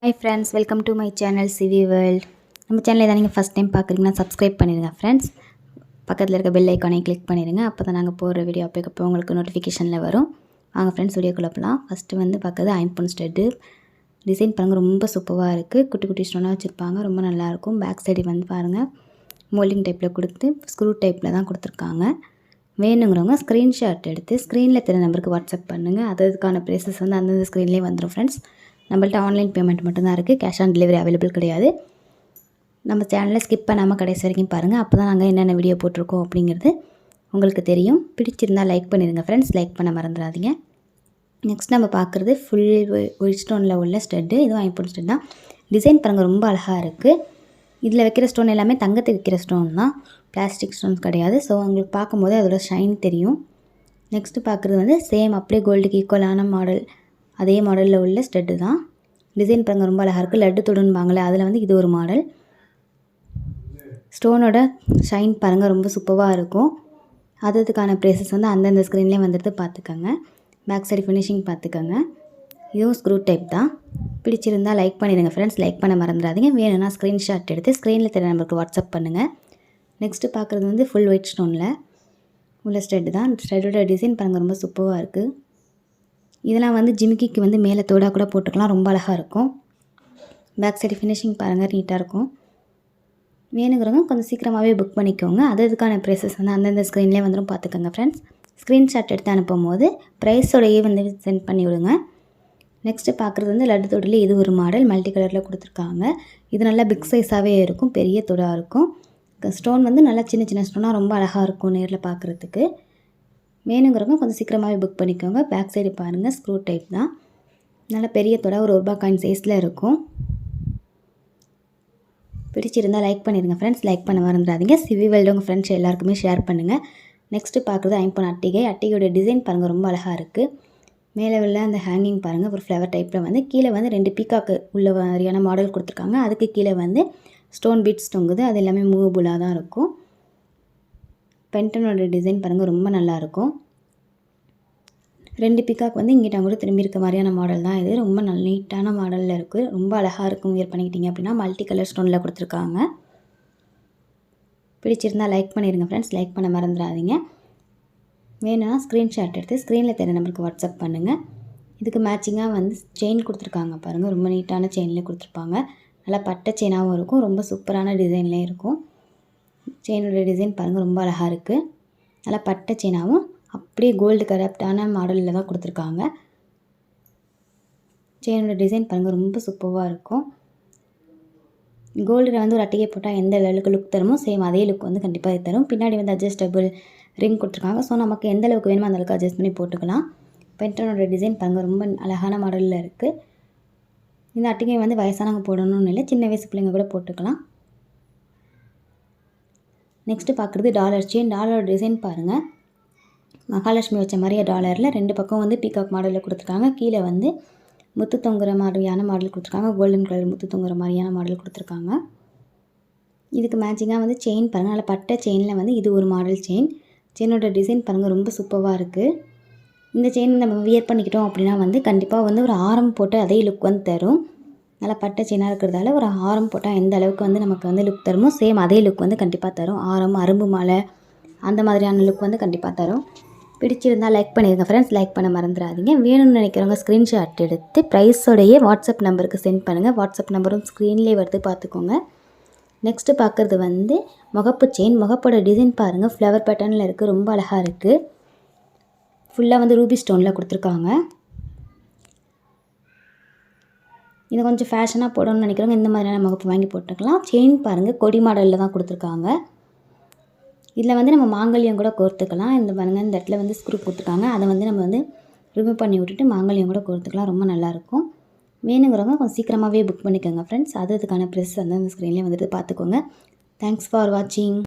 Hi friends, welcome to my channel Sivi World. நம்ம சேனலை தான் நீங்கள் ஃபஸ்ட் டைம் பார்க்குறீங்கன்னா சப்ஸ்கிரைப் பண்ணிடுங்க ஃப்ரெண்ட்ஸ். பக்கத்தில் இருக்க பெல் ஐக்கானை கிளிக் பண்ணிடுங்க. அப்போ தான் நாங்கள் போகிற வீடியோ அப்போ உங்களுக்கு நோட்டிஃபிகேஷனில் வரும். வாங்க ஃப்ரெண்ட்ஸ் வீடியோக்குள்ளே போகலாம். ஃபஸ்ட்டு வந்து பார்க்குறது ஐம்பொன் ஸ்டெட்டு டிசைன் பாருங்கள், ரொம்ப சூப்பராக இருக்குது. குட்டி குட்டி ஸ்டோனாக வச்சுருப்பாங்க, ரொம்ப நல்லாயிருக்கும். பேக் சைடு வந்து பாருங்கள் மோல்டிங் டைப்பில் கொடுத்து ஸ்க்ரூ டைப்பில் தான் கொடுத்துருக்காங்க. வேணுங்கிறவங்க ஸ்க்ரீன்ஷாட் எடுத்து ஸ்க்ரீனில் தெரிய நம்பருக்கு வாட்ஸ்அப் பண்ணுங்கள். அதுக்கான ப்ரைஸஸ் வந்து அந்தந்த ஸ்க்ரீன்லேயே வந்துடும் ஃப்ரெண்ட்ஸ். நம்மள்ட்ட ஆன்லைன் பேமெண்ட் மட்டும்தான் இருக்குது, கேஷ் ஆன் டெலிவரி அவைலபிள் கிடையாது. நம்ம சேனலில் ஸ்கிப் பண்ணாமல் கடைசி வரைக்கும் பாருங்கள், அப்போ தான் நாங்கள் என்னென்ன வீடியோ போட்டிருக்கோம் அப்படிங்கிறது உங்களுக்கு தெரியும். பிடிச்சிருந்தால் லைக் பண்ணிடுங்க ஃப்ரெண்ட்ஸ், லைக் பண்ண மறந்துடாதீங்க. நெக்ஸ்ட் நம்ம பார்க்குறது ஃபுல் ஒயிட் ஸ்டோனில் உள்ள ஸ்டெட்டு. இதுவும் ஐம்பொன் ஸ்டெட் தான். டிசைன் பாருங்கள், ரொம்ப அழகாக இருக்குது. இதில் வைக்கிற ஸ்டோன் எல்லாமே தங்கத்துக்கு வைக்கிற ஸ்டோன் தான், பிளாஸ்டிக் ஸ்டோன்ஸ் கிடையாது. ஸோ உங்களுக்கு பார்க்கும்போது அதோட ஷைன் தெரியும். நெக்ஸ்ட்டு பார்க்குறது வந்து சேம் அப்படியே கோல்டுக்கு ஈக்குவலான மாடல், அதே மாடலில் உள்ள ஸ்டெட்டு தான். டிசைன் பாருங்கள், ரொம்ப அழகாக இருக்குது. லட்டு தொடுன்பாங்களே அதில் வந்து இது ஒரு மாடல். ஸ்டோனோட ஷைன் பாருங்கள், ரொம்ப சூப்பராக இருக்கும். அதுக்கான ப்ரைஸஸ் வந்து அந்தந்த ஸ்க்ரீன்லேயே வந்துட்டு பார்த்துக்கோங்க. பேக் சைடு ஃபினிஷிங் பார்த்துக்கோங்க. இதுவும் ஸ்க்ரூ டைப் தான். பிடிச்சிருந்தால் லைக் பண்ணிடுங்க ஃப்ரெண்ட்ஸ், லைக் பண்ண மறந்துடாதீங்க. வேணும்னா ஸ்க்ரீன்ஷாட் எடுத்து ஸ்க்ரீனில் தெரிய நம்பருக்கு வாட்ஸ்அப் பண்ணுங்கள். நெக்ஸ்ட்டு பார்க்குறது வந்து ஃபுல் ஒயிட் ஸ்டோனில் உள்ள ஸ்டெட்டு தான். ஸ்டெட்டோட டிசைன் பாருங்கள், ரொம்ப சூப்பராக இருக்குது. இதெல்லாம் வந்து ஜிமிக்கிக்கு வந்து மேலே தோடாக கூட போட்டுக்கலாம், ரொம்ப அழகாக இருக்கும். பேக் சைடு ஃபினிஷிங் பாருங்கள், நீட்டாக இருக்கும். வேணுங்கிறவங்க கொஞ்சம் சீக்கிரமாகவே புக் பண்ணிக்கோங்க. அதுக்கான ப்ரைஸஸ் வந்து அந்தந்த ஸ்க்ரீன்லேயே வந்துடும், பார்த்துக்கோங்க ஃப்ரெண்ட்ஸ். ஸ்க்ரீன்ஷாட் எடுத்து அனுப்பும் போது ப்ரைஸோடையே வந்து சென்ட் பண்ணி விடுங்க. நெக்ஸ்ட்டு பார்க்குறது வந்து லட்டு தொடில் இது ஒரு மாடல், மல்டி கலரில் கொடுத்துருக்காங்க. இது நல்லா பிக் சைஸாகவே இருக்கும், பெரிய தொடாக இருக்கும். ஸ்டோன் வந்து நல்லா சின்ன சின்ன ஸ்டோனாக ரொம்ப அழகாக இருக்கும் நேரில் பார்க்குறதுக்கு. வேணுங்கிறவங்க கொஞ்சம் சீக்கிரமாகவே புக் பண்ணிக்கோங்க. பேக் சைடு பாருங்கள், ஸ்க்ரூ டைப் தான். நல்லா பெரிய தொட, ஒரு ரூபா காயின் சைஸில் இருக்கும். பிடிச்சிருந்தால் லைக் பண்ணிடுங்க ஃப்ரெண்ட்ஸ், லைக் பண்ண மறந்துடாதீங்க. சிவி வேர்ல்டு உங்கள் ஃப்ரெண்ட்ஸ் எல்லாருக்குமே ஷேர் பண்ணுங்கள். நெக்ஸ்ட்டு பார்க்குறது ஐம்பொன் அட்டிகை. அட்டிகையோட டிசைன் பாருங்கள், ரொம்ப அழகாக இருக்குது. மேலே உள்ள அந்த ஹேங்கிங் பாருங்கள், ஒரு ஃப்ளவர் டைப்பில் வந்து கீழே வந்து 2 பீக்காக்கு உள்ள மாதிரியான மாடல் கொடுத்துருக்காங்க. அதுக்கு கீழே வந்து ஸ்டோன் பீட்ஸ் தொங்குது, அது எல்லாமே மூவபுளாக தான் இருக்கும். பென்டனோட டிசைன் பாருங்கள், ரொம்ப நல்லாயிருக்கும். 2 பீக்காக் வந்து இங்கிட்ட கூட திரும்பி இருக்க மாதிரியான மாடல் தான் இது. ரொம்ப நீட்டான மாடலில் இருக்குது, ரொம்ப அழகாக இருக்கும். வியர் பண்ணிக்கிட்டீங்க அப்படின்னா மல்டி கலர் ஸ்டோனில் கொடுத்துருக்காங்க. பிடிச்சிருந்தால் லைக் பண்ணிடுங்க ஃப்ரெண்ட்ஸ், லைக் பண்ண மறந்துடாதீங்க. வேணும்னா ஸ்க்ரீன்ஷாட் எடுத்து ஸ்க்ரீனில் தெரிய நம்பருக்கு வாட்ஸ்அப் பண்ணுங்கள். இதுக்கு மேட்சிங்காக வந்து செயின் கொடுத்துருக்காங்க பாருங்கள், ரொம்ப நீட்டான செயினில் கொடுத்துருப்பாங்க. நல்லா பட்டை செயினாகவும் இருக்கும், ரொம்ப சூப்பரான டிசைன்லேயும் இருக்கும். செயினோட டிசைன் பாருங்கள், ரொம்ப அழகாக இருக்குது. நல்லா பட்டை செயினாகவும் அப்படியே கோல்டு கரப்டான மாடலில் தான் கொடுத்துருக்காங்க. செயினோட டிசைன் பாருங்கள், ரொம்ப சூப்பராக இருக்கும். கோல்டில் வந்து ஒரு அட்டிகை போட்டால் எந்த லெவலுக்கு லுக் தருமோ சேம் அதே லுக் வந்து கண்டிப்பாக தரும். பின்னாடி வந்து அட்ஜஸ்டபிள் ரிங் கொடுத்துருக்காங்க. ஸோ நமக்கு எந்த அளவுக்கு வேணுமோ அந்தளவுக்கு அட்ஜஸ்ட் பண்ணி போட்டுக்கலாம். பென்டனோட டிசைன் பாருங்கள், ரொம்ப அழகான மாடலில் இருக்குது. இந்த அட்டிகை வந்து வயசானவங்க போடணும்னு இல்லை, சின்ன வயசு பிள்ளைங்க கூட போட்டுக்கலாம். நெக்ஸ்ட்டு பார்க்குறது டாலர் செயின். டாலரோட டிசைன் பாருங்கள், மகாலட்சுமி வச்ச மாதிரியே டாலரில் 2 பக்கம் வந்து பீகாக் மாடலில் கொடுத்துருக்காங்க. கீழே வந்து முத்து தொங்குற மாதிரியான மாடல் கொடுத்துருக்காங்க, கோல்டன் கலர் முத்து தொங்குற மாதிரியான மாடல் கொடுத்துருக்காங்க. இதுக்கு மேட்சிங்காக வந்து செயின் பாருங்கள், நல்லா பட்டை செயினில் வந்து இது ஒரு மாடல் செயின். செயினோட டிசைன் பாருங்கள், ரொம்ப சூப்பராக இருக்குது. இந்த செயின் நம்ம வியர் பண்ணிக்கிட்டோம் அப்படின்னா வந்து கண்டிப்பாக வந்து ஒரு ஆரம் போட்டு அதே லுக் வந்து தரும். நல்லா பட்டை செயினாக இருக்கிறதால ஒரு ஆரம் போட்டால் எந்த அளவுக்கு வந்து நமக்கு வந்து லுக் தருமோ சேம் அதே லுக் வந்து கண்டிப்பாக தரும். ஆரம், அரும்பு மாலை அந்த மாதிரியான லுக் வந்து கண்டிப்பாக தரும். பிடிச்சிருந்தால் லைக் பண்ணிடுங்க ஃப்ரெண்ட்ஸ், லைக் பண்ண மறந்துடாதீங்க. வேணும்னு நினைக்கிறவங்க ஸ்க்ரீன்ஷாட் எடுத்து ப்ரைஸோடையே வாட்ஸ்அப் நம்பருக்கு சென்ட் பண்ணுங்கள். வாட்ஸ்அப் நம்பரும் ஸ்க்ரீன்லேயே வருது, பார்த்துக்கோங்க. நெக்ஸ்ட்டு பார்க்குறது வந்து முகப்பு செயின். முகப்போட டிசைன் பாருங்கள், ஃப்ளவர் பேட்டர்னில் இருக்குது, ரொம்ப அழகாக இருக்குது. ஃபுல்லாக வந்து ரூபி ஸ்டோனில் கொடுத்துருக்காங்க. இது கொஞ்சம் ஃபேஷனாக போடணும்னு நினைக்கிறவங்க இந்த மாதிரியான முகப்பு வாங்கி போட்டுக்கலாம். செயின் பாருங்கள், கொடி மாடலில் தான் கொடுத்துருக்காங்க. இதில் வந்து நம்ம மாங்கல்யம் கூட கோர்த்துக்கலாம். இந்த பாருங்கள், இந்த இடத்துல வந்து ஸ்க்ரூ கொடுத்துருக்காங்க, அதை வந்து நம்ம வந்து ரிமூவ் பண்ணி விட்டுட்டு மாங்கல்யம் கூட கோர்த்துக்கலாம், ரொம்ப நல்லாயிருக்கும். வேணுங்கிறவங்க கொஞ்சம் சீக்கிரமாகவே புக் பண்ணிக்கோங்க ஃப்ரெண்ட்ஸ். அதுக்கான ப்ரைஸ் வந்து அந்த ஸ்க்ரீன்லேயே வந்துட்டு பார்த்துக்கோங்க. தேங்க்ஸ் ஃபார் வாட்சிங்.